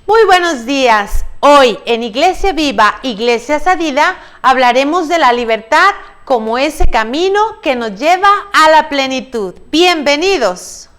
Muy buenos días. Hoy en Iglesia Viva, Iglesia Salida, hablaremos de la libertad como ese camino que nos lleva a la plenitud. Bienvenidos.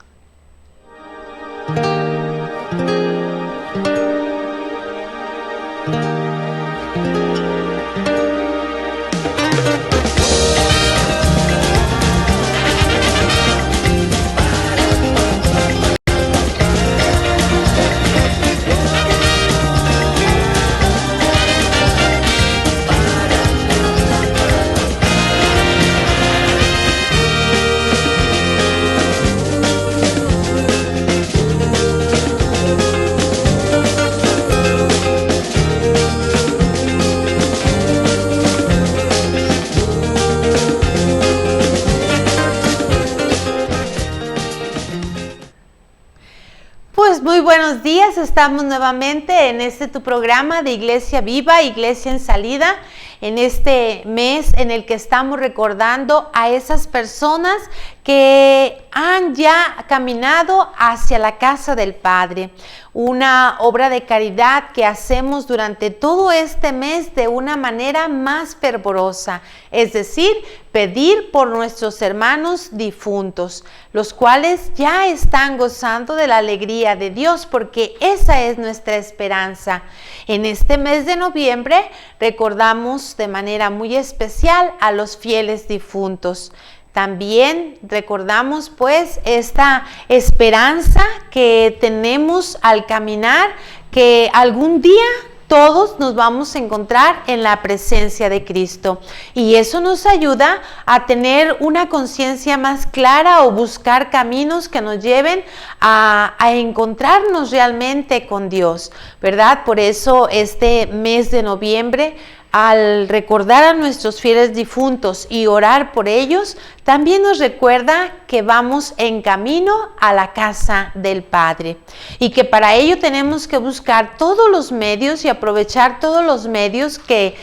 Pues muy buenos días, estamos nuevamente en tu programa de Iglesia Viva, Iglesia en Salida, en este mes en el que estamos recordando a esas personas que han ya caminado hacia la casa del Padre, una obra de caridad que hacemos durante todo este mes de una manera más fervorosa, es decir, pedir por nuestros hermanos difuntos, los cuales ya están gozando de la alegría de Dios, porque esa es nuestra esperanza. En este mes de noviembre recordamos de manera muy especial a los fieles difuntos. También recordamos pues esta esperanza que tenemos al caminar, que algún día todos nos vamos a encontrar en la presencia de Cristo, y eso nos ayuda a tener una conciencia más clara o buscar caminos que nos lleven a encontrarnos realmente con Dios, ¿verdad? Por eso este mes de noviembre, al recordar a nuestros fieles difuntos y orar por ellos, también nos recuerda que vamos en camino a la casa del Padre y que para ello tenemos que buscar todos los medios y aprovechar todos los medios que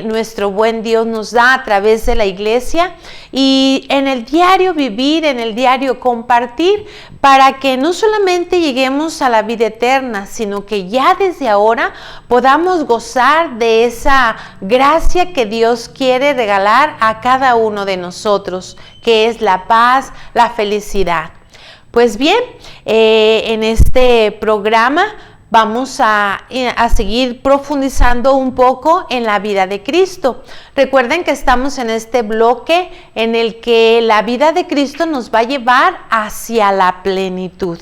nuestro buen Dios nos da a través de la iglesia, y en el diario vivir, en el diario compartir, para que no solamente lleguemos a la vida eterna, sino que ya desde ahora podamos gozar de esa gracia que Dios quiere regalar a cada uno de nosotros, que es la paz, la felicidad. Pues bien, en este programa vamos a seguir profundizando un poco en la vida de Cristo. Recuerden que estamos en este bloque en el que la vida de Cristo nos va a llevar hacia la plenitud.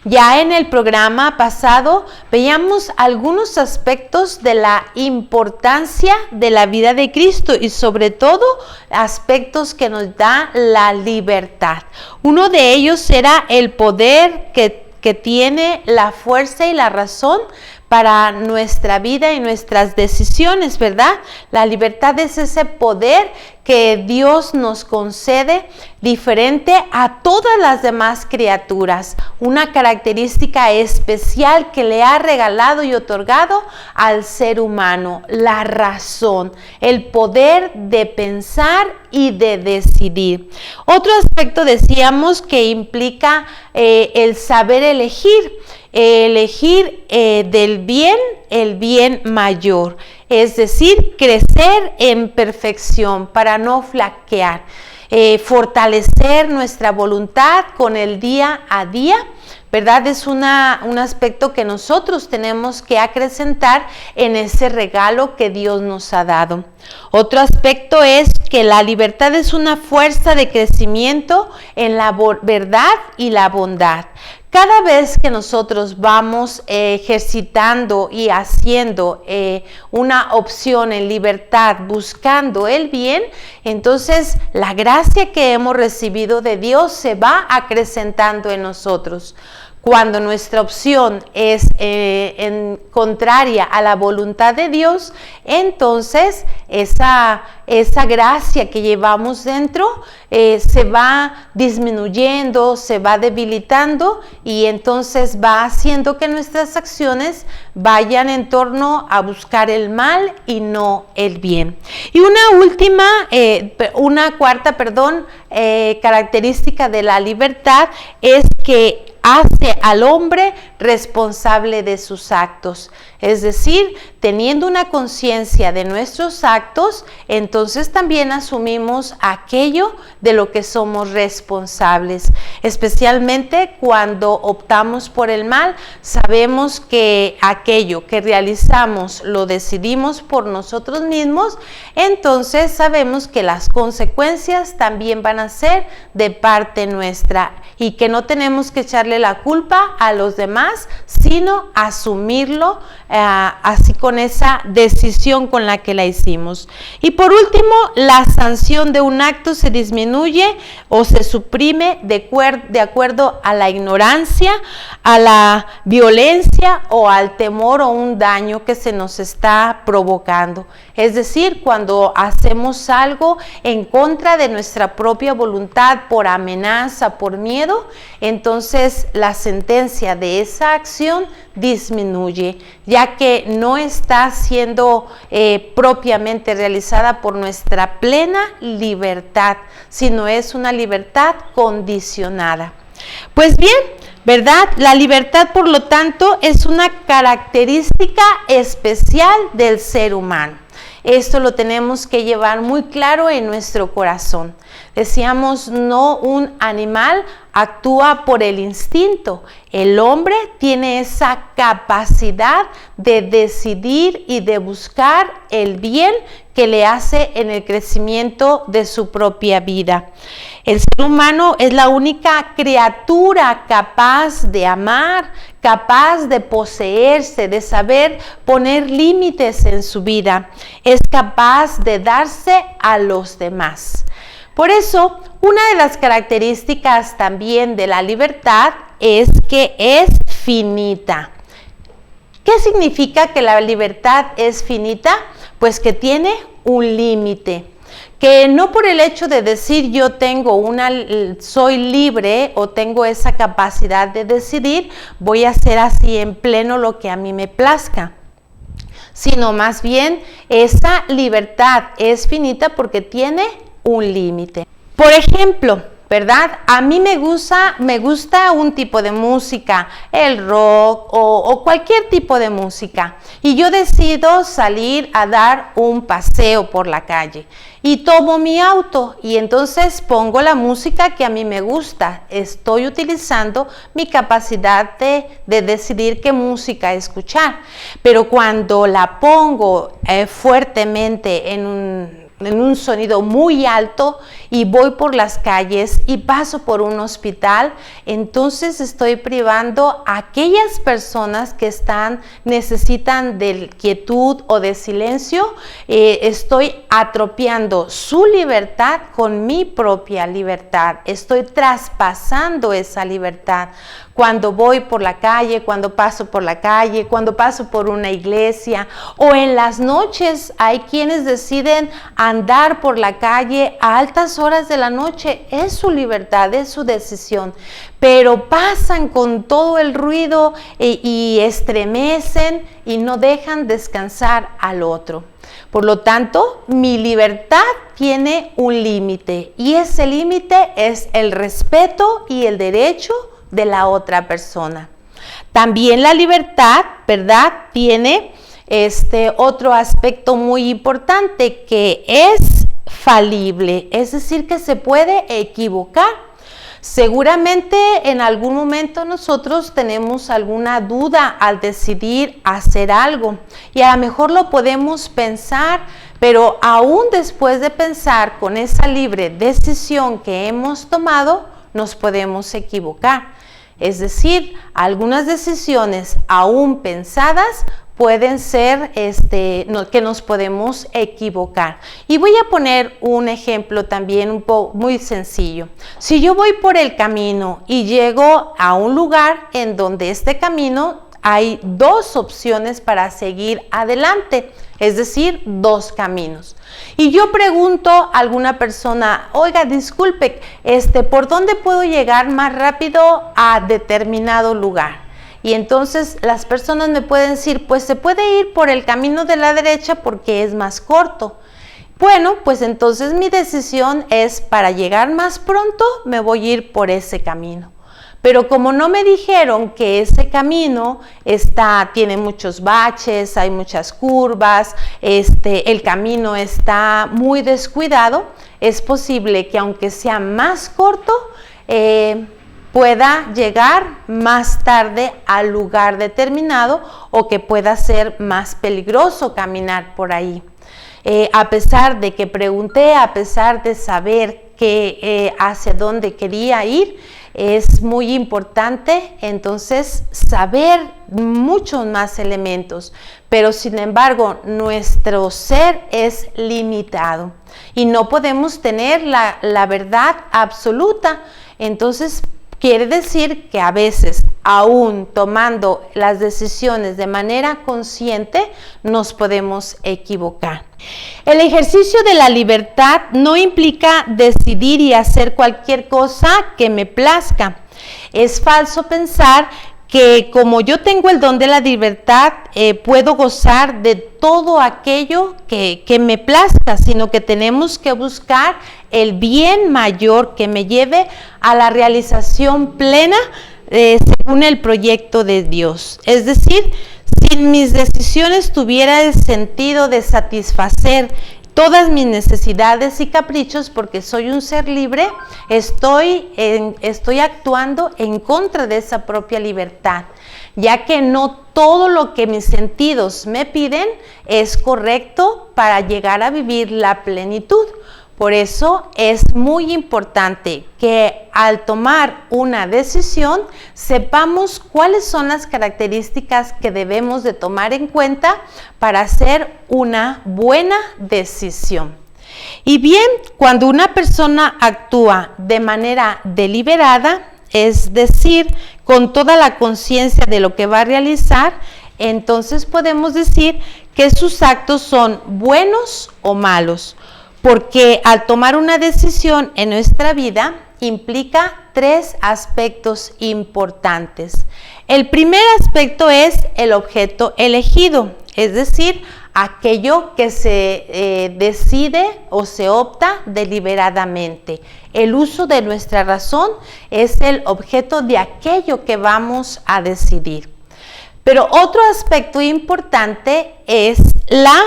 Ya en el programa pasado veíamos algunos aspectos de la importancia de la vida de Cristo y sobre todo aspectos que nos da la libertad. Uno de ellos era el poder que tiene la fuerza y la razón para nuestra vida y nuestras decisiones, ¿verdad? La libertad es ese poder que Dios nos concede diferente a todas las demás criaturas, una característica especial que le ha regalado y otorgado al ser humano, la razón, el poder de pensar y de decidir. Otro aspecto decíamos que implica el saber elegir del bien el bien mayor, es decir, crecer en perfección para no flaquear, fortalecer nuestra voluntad con el día a día, ¿verdad? Es un aspecto que nosotros tenemos que acrecentar en ese regalo que Dios nos ha dado. Otro aspecto es que la libertad es una fuerza de crecimiento en la verdad y la bondad. Cada vez que nosotros vamos ejercitando y haciendo una opción en libertad, buscando el bien, entonces la gracia que hemos recibido de Dios se va acrecentando en nosotros. Cuando nuestra opción es contraria a la voluntad de Dios, entonces esa gracia que llevamos dentro se va disminuyendo, se va debilitando, y entonces va haciendo que nuestras acciones vayan en torno a buscar el mal y no el bien. Y una cuarta característica de la libertad es que hace al hombre responsable de sus actos. Es decir, teniendo una conciencia de nuestros actos, entonces también asumimos aquello de lo que somos responsables. Especialmente cuando optamos por el mal, sabemos que aquello que realizamos lo decidimos por nosotros mismos, entonces sabemos que las consecuencias también van a ser de parte nuestra y que no tenemos que echarle la culpa a los demás, sino asumirlo así con esa decisión con la que la hicimos. Y por último, la sanción de un acto se disminuye o se suprime de acuerdo a la ignorancia, a la violencia o al temor o un daño que se nos está provocando. Es decir, cuando hacemos algo en contra de nuestra propia voluntad por amenaza, por miedo, entonces la sentencia de esa acción disminuye, ya que no está siendo propiamente realizada por nuestra plena libertad, sino es una libertad condicionada. Pues bien, ¿verdad? La libertad, por lo tanto, es una característica especial del ser humano. Esto lo tenemos que llevar muy claro en nuestro corazón. Decíamos, no un animal actúa por el instinto. El hombre tiene esa capacidad de decidir y de buscar el bien que le hace en el crecimiento de su propia vida. El ser humano es la única criatura capaz de amar, capaz de poseerse, de saber poner límites en su vida. Es capaz de darse a los demás. Por eso, una de las características también de la libertad es que es finita. ¿Qué significa que la libertad es finita? Pues que tiene un límite. Que no por el hecho de decir yo soy libre o tengo esa capacidad de decidir, voy a hacer así en pleno lo que a mí me plazca. Sino más bien esa libertad es finita porque tiene un límite. Por ejemplo, ¿verdad? A mí me gusta un tipo de música, el rock o cualquier tipo de música. Y yo decido salir a dar un paseo por la calle. Y tomo mi auto y entonces pongo la música que a mí me gusta. Estoy utilizando mi capacidad de decidir qué música escuchar. Pero cuando la pongo fuertemente en un sonido muy alto y voy por las calles y paso por un hospital, entonces estoy privando a aquellas personas que necesitan de quietud o de silencio, estoy atropiando su libertad con mi propia libertad, estoy traspasando esa libertad. Cuando voy por la calle, cuando paso por la calle, cuando paso por una iglesia o en las noches hay quienes deciden andar por la calle a altas horas de la noche, es su libertad, es su decisión, pero pasan con todo el ruido y estremecen y no dejan descansar al otro. Por lo tanto, mi libertad tiene un límite y ese límite es el respeto y el derecho de la otra persona. También la libertad, ¿verdad?, tiene otro aspecto muy importante que es falible, es decir, que se puede equivocar. Seguramente en algún momento nosotros tenemos alguna duda al decidir hacer algo y a lo mejor lo podemos pensar, pero aún después de pensar con esa libre decisión que hemos tomado, nos podemos equivocar. Es decir, algunas decisiones aún pensadas pueden ser que nos podemos equivocar. Y voy a poner un ejemplo también muy sencillo. Si yo voy por el camino y llego a un lugar en donde este camino hay dos opciones para seguir adelante, es decir, dos caminos. Y yo pregunto a alguna persona, oiga, disculpe, ¿por dónde puedo llegar más rápido a determinado lugar? Y entonces las personas me pueden decir, pues se puede ir por el camino de la derecha porque es más corto. Bueno, pues entonces mi decisión es, para llegar más pronto, me voy a ir por ese camino. Pero como no me dijeron que ese camino tiene muchos baches, hay muchas curvas, el camino está muy descuidado, es posible que aunque sea más corto, pueda llegar más tarde al lugar determinado o que pueda ser más peligroso caminar por ahí. A pesar de que pregunté, a pesar de saber hacia dónde quería ir, es muy importante entonces saber muchos más elementos, pero sin embargo nuestro ser es limitado y no podemos tener la verdad absoluta. Entonces quiere decir que a veces, aún tomando las decisiones de manera consciente, nos podemos equivocar. El ejercicio de la libertad no implica decidir y hacer cualquier cosa que me plazca. Es falso pensar que como yo tengo el don de la libertad, puedo gozar de todo aquello que me plazca, sino que tenemos que buscar el bien mayor que me lleve a la realización plena según el proyecto de Dios. Es decir, si mis decisiones tuvieran el sentido de satisfacer todas mis necesidades y caprichos, porque soy un ser libre, estoy actuando en contra de esa propia libertad, ya que no todo lo que mis sentidos me piden es correcto para llegar a vivir la plenitud. Por eso es muy importante que al tomar una decisión sepamos cuáles son las características que debemos de tomar en cuenta para hacer una buena decisión. Y bien, cuando una persona actúa de manera deliberada, es decir, con toda la conciencia de lo que va a realizar, entonces podemos decir que sus actos son buenos o malos. Porque al tomar una decisión en nuestra vida implica 3 aspectos importantes. El primer aspecto es el objeto elegido, es decir, aquello que se decide o se opta deliberadamente. El uso de nuestra razón es el objeto de aquello que vamos a decidir. Pero otro aspecto importante es la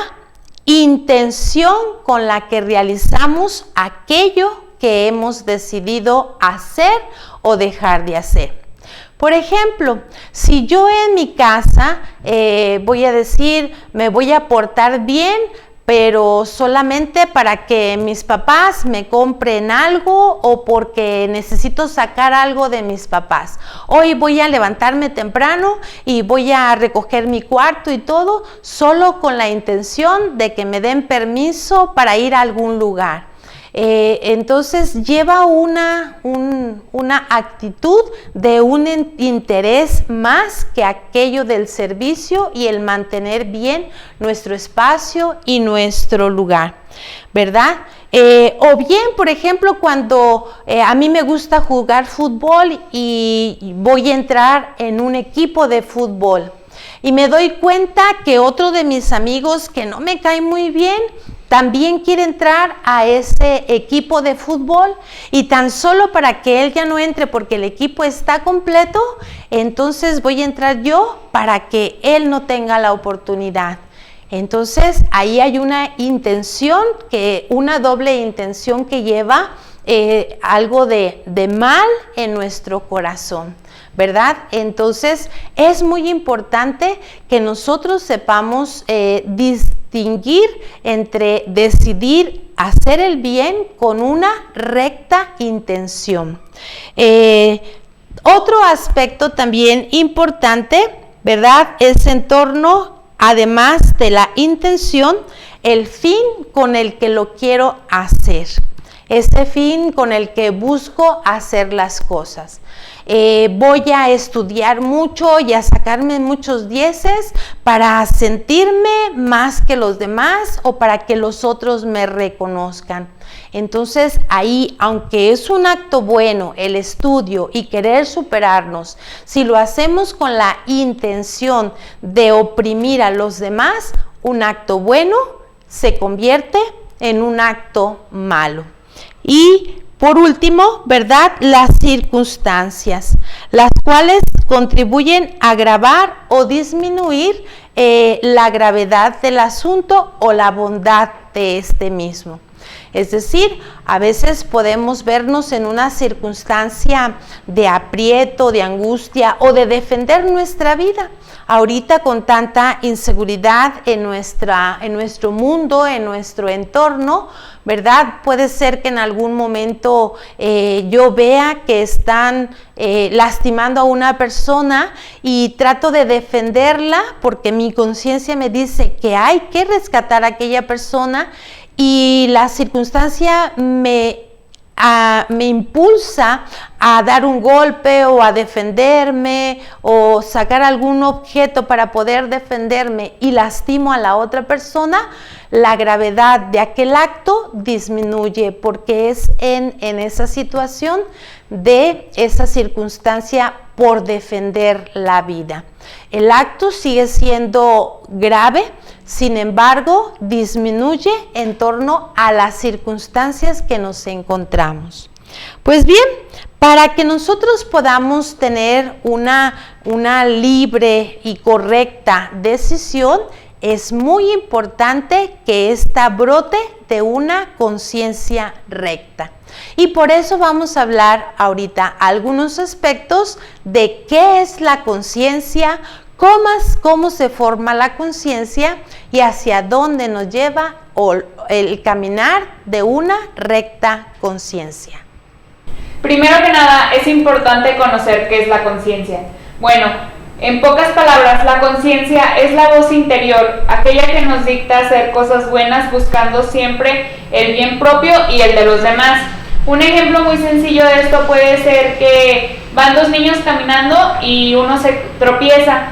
intención con la que realizamos aquello que hemos decidido hacer o dejar de hacer. Por ejemplo, si yo en mi casa voy a decir, me voy a portar bien, pero solamente para que mis papás me compren algo o porque necesito sacar algo de mis papás. Hoy voy a levantarme temprano y voy a recoger mi cuarto y todo, solo con la intención de que me den permiso para ir a algún lugar. Entonces lleva una actitud de un interés más que aquello del servicio y el mantener bien nuestro espacio y nuestro lugar, ¿verdad? O bien, por ejemplo, cuando a mí me gusta jugar fútbol y voy a entrar en un equipo de fútbol y me doy cuenta que otro de mis amigos que no me cae muy bien también quiere entrar a ese equipo de fútbol y tan solo para que él ya no entre porque el equipo está completo, entonces voy a entrar yo para que él no tenga la oportunidad. Entonces ahí hay una intención, una doble intención que lleva algo de mal en nuestro corazón, ¿verdad? Entonces es muy importante que nosotros sepamos distinguir entre decidir hacer el bien con una recta intención. Otro aspecto también importante, ¿verdad? Es en torno, además de la intención, el fin con el que lo quiero hacer. Ese fin con el que busco hacer las cosas. Voy a estudiar mucho y a sacarme muchos 10 para sentirme más que los demás o para que los otros me reconozcan. Entonces ahí, aunque es un acto bueno el estudio y querer superarnos, si lo hacemos con la intención de oprimir a los demás, un acto bueno se convierte en un acto malo. Y por último, ¿verdad? Las circunstancias, las cuales contribuyen a agravar o disminuir la gravedad del asunto o la bondad de este mismo. Es decir, a veces podemos vernos en una circunstancia de aprieto, de angustia o de defender nuestra vida. Ahorita con tanta inseguridad en nuestro mundo, en nuestro entorno, ¿verdad? Puede ser que en algún momento yo vea que están lastimando a una persona y trato de defenderla porque mi conciencia me dice que hay que rescatar a aquella persona y la circunstancia me impulsa a dar un golpe o a defenderme o sacar algún objeto para poder defenderme y lastimo a la otra persona, la gravedad de aquel acto disminuye porque es en esa situación de esa circunstancia por defender la vida. El acto sigue siendo grave, sin embargo, disminuye en torno a las circunstancias que nos encontramos. Pues bien, para que nosotros podamos tener una libre y correcta decisión, es muy importante que ésta brote de una conciencia recta. Y por eso vamos a hablar ahorita algunos aspectos de qué es la conciencia, cómo se forma la conciencia y hacia dónde nos lleva el caminar de una recta conciencia. Primero que nada, es importante conocer qué es la conciencia. Bueno, en pocas palabras, la conciencia es la voz interior, aquella que nos dicta hacer cosas buenas buscando siempre el bien propio y el de los demás. Un ejemplo muy sencillo de esto puede ser que van dos niños caminando y uno se tropieza.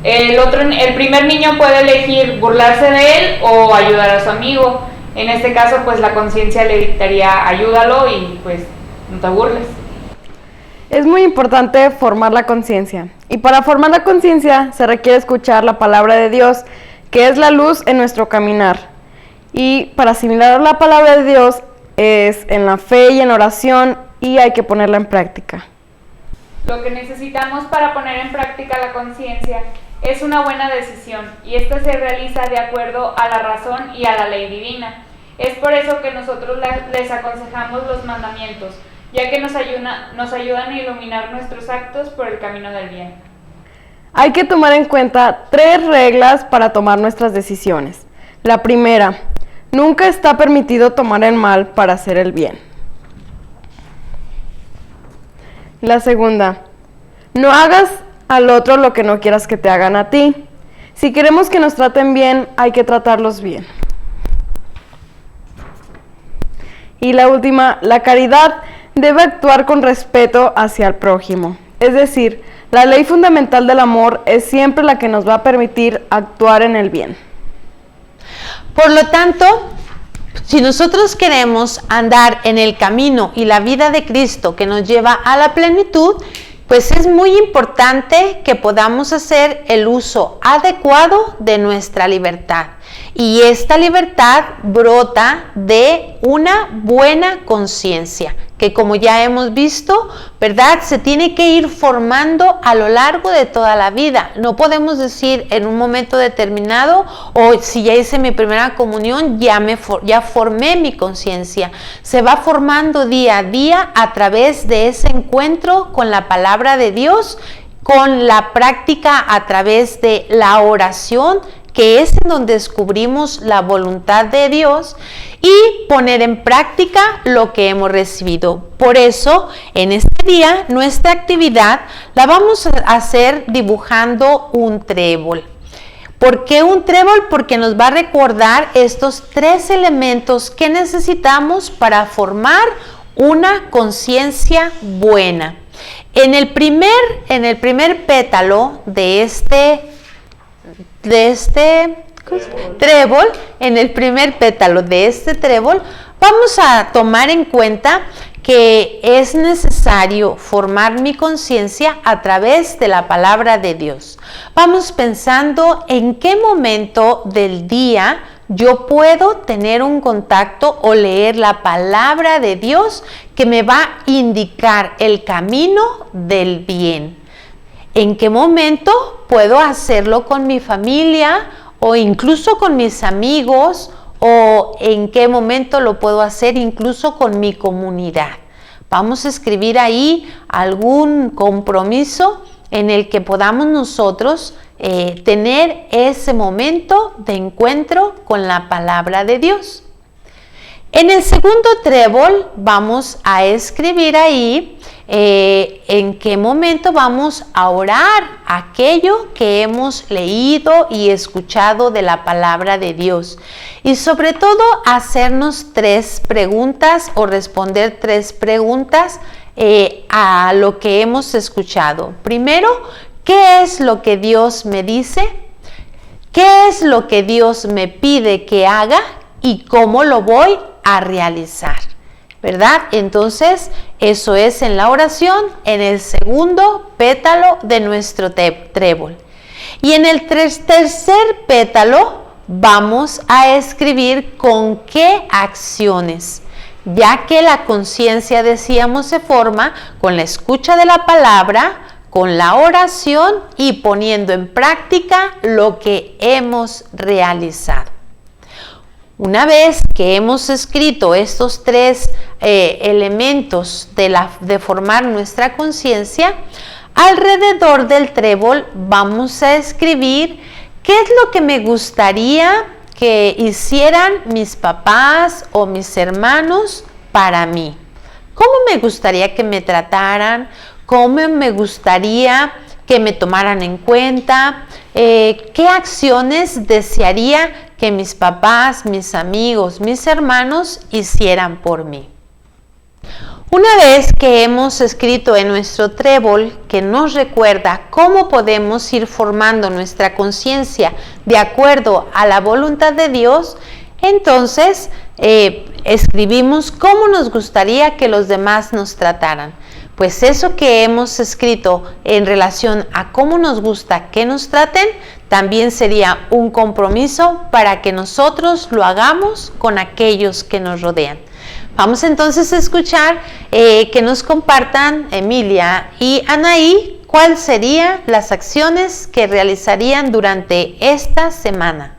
El primer niño puede elegir burlarse de él o ayudar a su amigo. En este caso, pues la conciencia le dictaría ayúdalo y pues no te burles. Es muy importante formar la conciencia. Y para formar la conciencia se requiere escuchar la palabra de Dios, que es la luz en nuestro caminar. Y para asimilar la palabra de Dios es en la fe y en oración y hay que ponerla en práctica. Lo que necesitamos para poner en práctica la conciencia es una buena decisión y esta se realiza de acuerdo a la razón y a la ley divina. Es por eso que nosotros les aconsejamos los mandamientos, ya que nos ayudan a iluminar nuestros actos por el camino del bien. Hay que tomar en cuenta 3 reglas para tomar nuestras decisiones. La primera, nunca está permitido tomar el mal para hacer el bien. La segunda, no hagas al otro lo que no quieras que te hagan a ti. Si queremos que nos traten bien, hay que tratarlos bien. Y la última, la caridad debe actuar con respeto hacia el prójimo. Es decir, la ley fundamental del amor es siempre la que nos va a permitir actuar en el bien. Por lo tanto, si nosotros queremos andar en el camino y la vida de Cristo que nos lleva a la plenitud, pues es muy importante que podamos hacer el uso adecuado de nuestra libertad. Y esta libertad brota de una buena conciencia, que como ya hemos visto, ¿verdad? Se tiene que ir formando a lo largo de toda la vida. No podemos decir en un momento determinado, o si ya hice mi primera comunión, ya formé mi conciencia. Se va formando día a día a través de ese encuentro con la palabra de Dios, con la práctica a través de la oración, que es en donde descubrimos la voluntad de Dios y poner en práctica lo que hemos recibido. Por eso, en este día, nuestra actividad la vamos a hacer dibujando un trébol. ¿Por qué un trébol? Porque nos va a recordar estos 3 elementos que necesitamos para formar una conciencia buena. En el primer pétalo de este trébol, en el primer pétalo de este trébol, vamos a tomar en cuenta que es necesario formar mi conciencia a través de la palabra de Dios. Vamos pensando en qué momento del día yo puedo tener un contacto o leer la palabra de Dios que me va a indicar el camino del bien. ¿En qué momento puedo hacerlo con mi familia o incluso con mis amigos? ¿O en qué momento lo puedo hacer incluso con mi comunidad? Vamos a escribir ahí algún compromiso en el que podamos nosotros tener ese momento de encuentro con la palabra de Dios. En el segundo trébol vamos a escribir ahí en qué momento vamos a orar aquello que hemos leído y escuchado de la palabra de Dios. Y sobre todo hacernos 3 preguntas o responder 3 preguntas a lo que hemos escuchado. Primero, ¿qué es lo que Dios me dice? ¿Qué es lo que Dios me pide que haga? ¿Y cómo lo voy a realizar? ¿Verdad? Entonces, eso es en la oración, en el segundo pétalo de nuestro trébol. Y en el tercer pétalo vamos a escribir con qué acciones, ya que la conciencia, decíamos, se forma con la escucha de la palabra, con la oración y poniendo en práctica lo que hemos realizado. Una vez que hemos escrito estos 3 elementos de formar nuestra conciencia, alrededor del trébol vamos a escribir qué es lo que me gustaría que hicieran mis papás o mis hermanos para mí. ¿Cómo me gustaría que me trataran? ¿Cómo me gustaría que me tomaran en cuenta? ¿Qué acciones desearía que mis papás, mis amigos, mis hermanos hicieran por mí? Una vez que hemos escrito en nuestro trébol que nos recuerda cómo podemos ir formando nuestra conciencia de acuerdo a la voluntad de Dios, entonces escribimos cómo nos gustaría que los demás nos trataran. Pues eso que hemos escrito en relación a cómo nos gusta que nos traten, también sería un compromiso para que nosotros lo hagamos con aquellos que nos rodean. Vamos entonces a escuchar que nos compartan Emilia y Anaí cuáles serían las acciones que realizarían durante esta semana.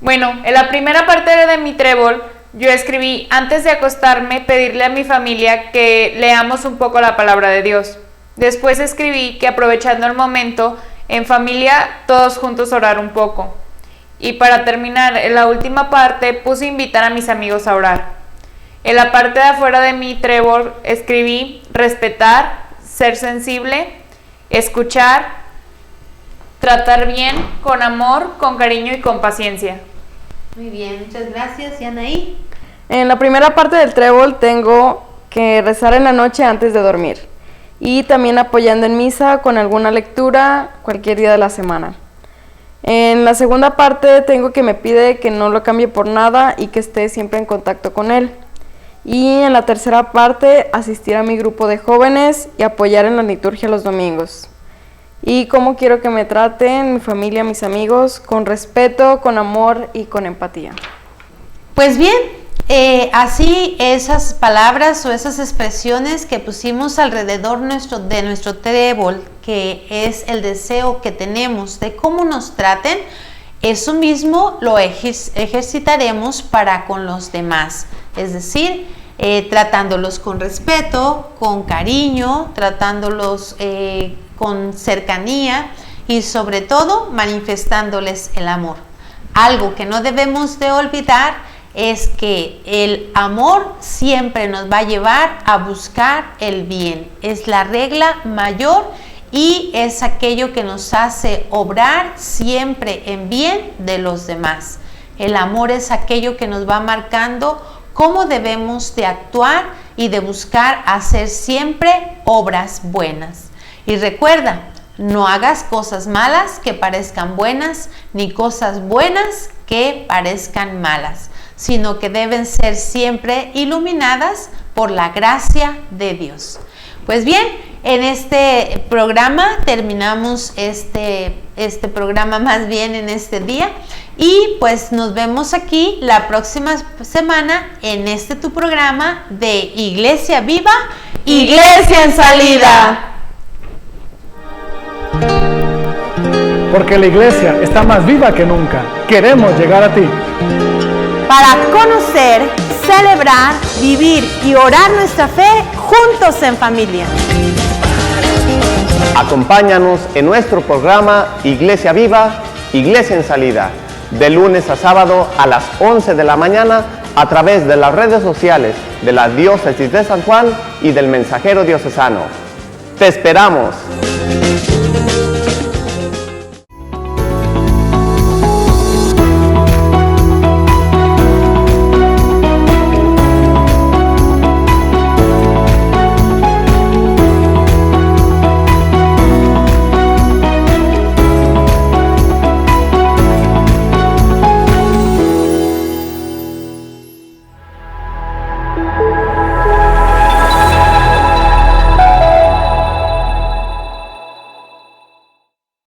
Bueno, en la primera parte de mi trébol, yo escribí, antes de acostarme, pedirle a mi familia que leamos un poco la palabra de Dios. Después escribí que aprovechando el momento, en familia, todos juntos orar un poco. Y para terminar, en la última parte, puse invitar a mis amigos a orar. En la parte de afuera de mi trébol, escribí respetar, ser sensible, escuchar, tratar bien, con amor, con cariño y con paciencia. Muy bien, muchas gracias. ¿Y Anaí? En la primera parte del trébol tengo que rezar en la noche antes de dormir y también apoyando en misa con alguna lectura cualquier día de la semana. En la segunda parte tengo que me pide que no lo cambie por nada y que esté siempre en contacto con él. Y en la tercera parte asistir a mi grupo de jóvenes y apoyar en la liturgia los domingos. Y cómo quiero que me traten mi familia, mis amigos, con respeto, con amor y con empatía. Pues bien, así esas palabras o esas expresiones que pusimos alrededor de nuestro trébol, que es el deseo que tenemos de cómo nos traten, eso mismo lo ejercitaremos para con los demás. Es decir, tratándolos con respeto, con cariño, tratándolos con cercanía y sobre todo manifestándoles el amor. Algo que no debemos de olvidar es que el amor siempre nos va a llevar a buscar el bien. Es la regla mayor y es aquello que nos hace obrar siempre en bien de los demás. El amor es aquello que nos va marcando cómo debemos de actuar y de buscar hacer siempre obras buenas. Y recuerda, no hagas cosas malas que parezcan buenas, ni cosas buenas que parezcan malas, sino que deben ser siempre iluminadas por la gracia de Dios. Pues bien, en este programa terminamos este programa más bien en este día. Y pues nos vemos aquí la próxima semana en tu programa de Iglesia Viva, Iglesia en Salida. Porque la iglesia está más viva que nunca. Queremos llegar a ti. Para conocer, celebrar, vivir y orar nuestra fe juntos en familia. Acompáñanos en nuestro programa Iglesia Viva, Iglesia en Salida, de lunes a sábado a las 11 de la mañana a través de las redes sociales de la Diócesis de San Juan y del Mensajero Diocesano. ¡Te esperamos!